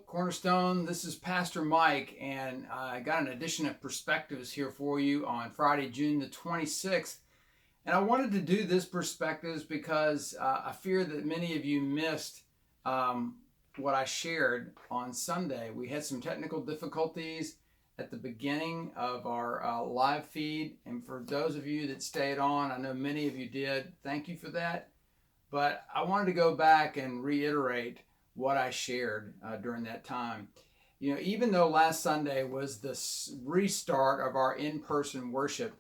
Cornerstone. This is Pastor Mike, and I got an edition of Perspectives here for you on Friday, June the 26th. And I wanted to do this Perspectives because I fear that many of you missed what I shared on Sunday. We had some technical difficulties at the beginning of our live feed, and for those of you that stayed on, I know many of you did. Thank you for that. But I wanted to go back and reiterate what I shared during that time. You know, even though last Sunday was the restart of our in-person worship,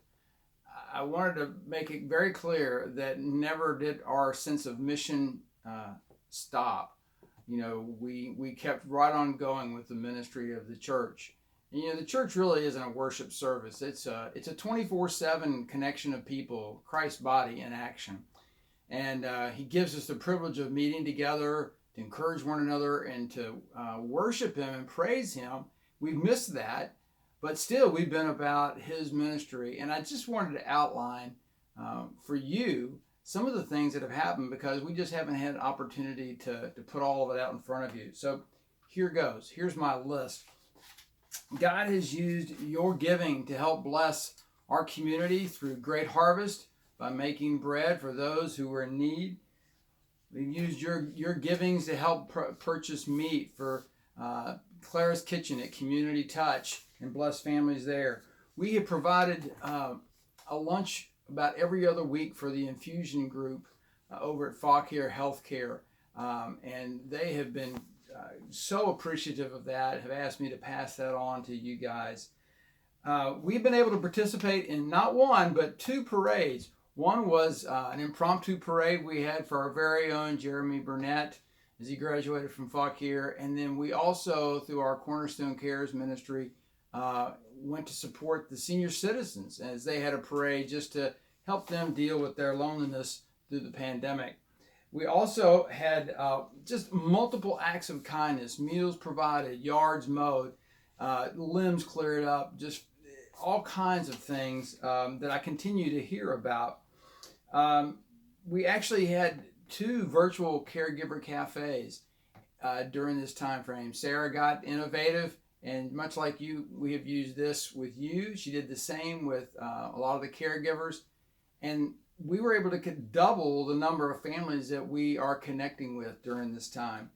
I wanted to make it very clear that never did our sense of mission stop. You know, we kept right on going with the ministry of the church. And, you know, the church really isn't a worship service. It's a 24/7 connection of people, Christ's body in action. And he gives us the privilege of meeting together to encourage one another and to worship him and praise him. We've missed that, but still we've been about his ministry. And I just wanted to outline for you some of the things that have happened because we just haven't had an opportunity to put all of it out in front of you. So here goes. Here's my list. God has used your giving to help bless our community through Great Harvest by making bread for those who were in need. We've used your givings to help purchase meat for Clara's Kitchen at Community Touch and bless families there. We have provided a lunch about every other week for the infusion group over at Fauquier Healthcare, and they have been so appreciative of that, have asked me to pass that on to you guys. We've been able to participate in not one, but two parades. One was an impromptu parade we had for our very own Jeremy Burnett as he graduated from Fauquier. And then we also, through our Cornerstone Cares ministry, went to support the senior citizens as they had a parade just to help them deal with their loneliness through the pandemic. We also had just multiple acts of kindness, meals provided, yards mowed, limbs cleared up, just all kinds of things that I continue to hear about. We actually had two virtual caregiver cafes during this time frame. Sarah got innovative, and much like you, we have used this with you. She did the same with a lot of the caregivers, and we were able to double the number of families that we are connecting with during this time.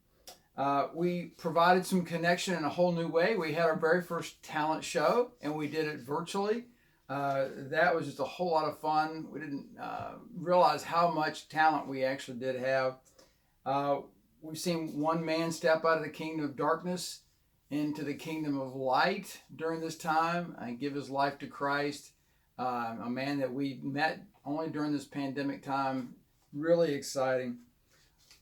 We provided some connection in a whole new way. We had our very first talent show, and we did it virtually. That was just a whole lot of fun. We didn't realize how much talent we actually did have. We've seen one man step out of the kingdom of darkness into the kingdom of light during this time and give his life to Christ. A man that we met only during this pandemic time. Really exciting.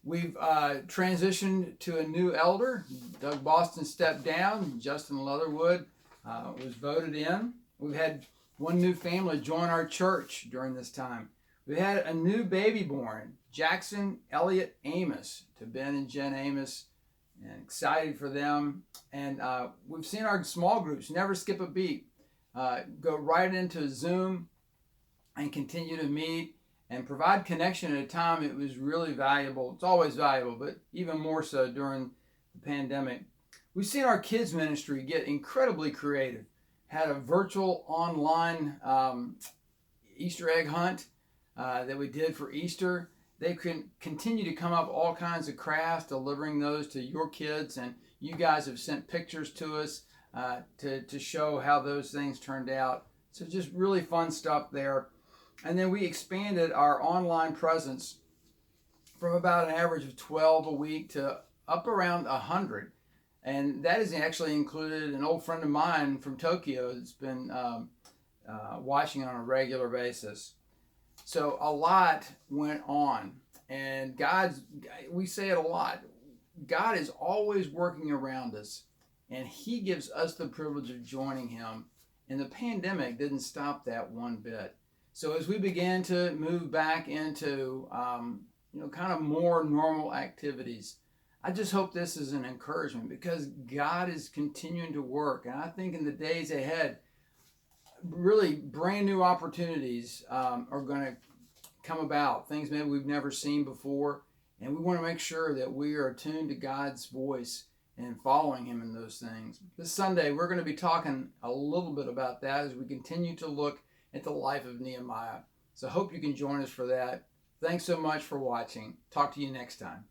We've transitioned to a new elder. Doug Boston stepped down. Justin Leatherwood was voted in. We've had one new family join our church during this time. We had a new baby born, Jackson Elliott Amos, to Ben and Jen Amos, and excited for them. And we've seen our small groups never skip a beat, go right into Zoom and continue to meet and provide connection at a time it was really valuable. It's always valuable, but even more so during the pandemic. We've seen our kids ministry get incredibly creative. Had a virtual online Easter egg hunt that we did for Easter. They can continue to come up with all kinds of crafts, delivering those to your kids, and you guys have sent pictures to us to show how those things turned out. So just really fun stuff there. And then we expanded our online presence from about an average of 12 a week to up around 100. And that has actually included an old friend of mine from Tokyo that's been watching on a regular basis. So a lot went on. And we say it a lot, God is always working around us. And he gives us the privilege of joining him. And the pandemic didn't stop that one bit. So as we began to move back into kind of more normal activities, I just hope this is an encouragement because God is continuing to work. And I think in the days ahead, really brand new opportunities are going to come about, things maybe we've never seen before. And we want to make sure that we are attuned to God's voice and following him in those things. This Sunday, we're going to be talking a little bit about that as we continue to look at the life of Nehemiah. So I hope you can join us for that. Thanks so much for watching. Talk to you next time.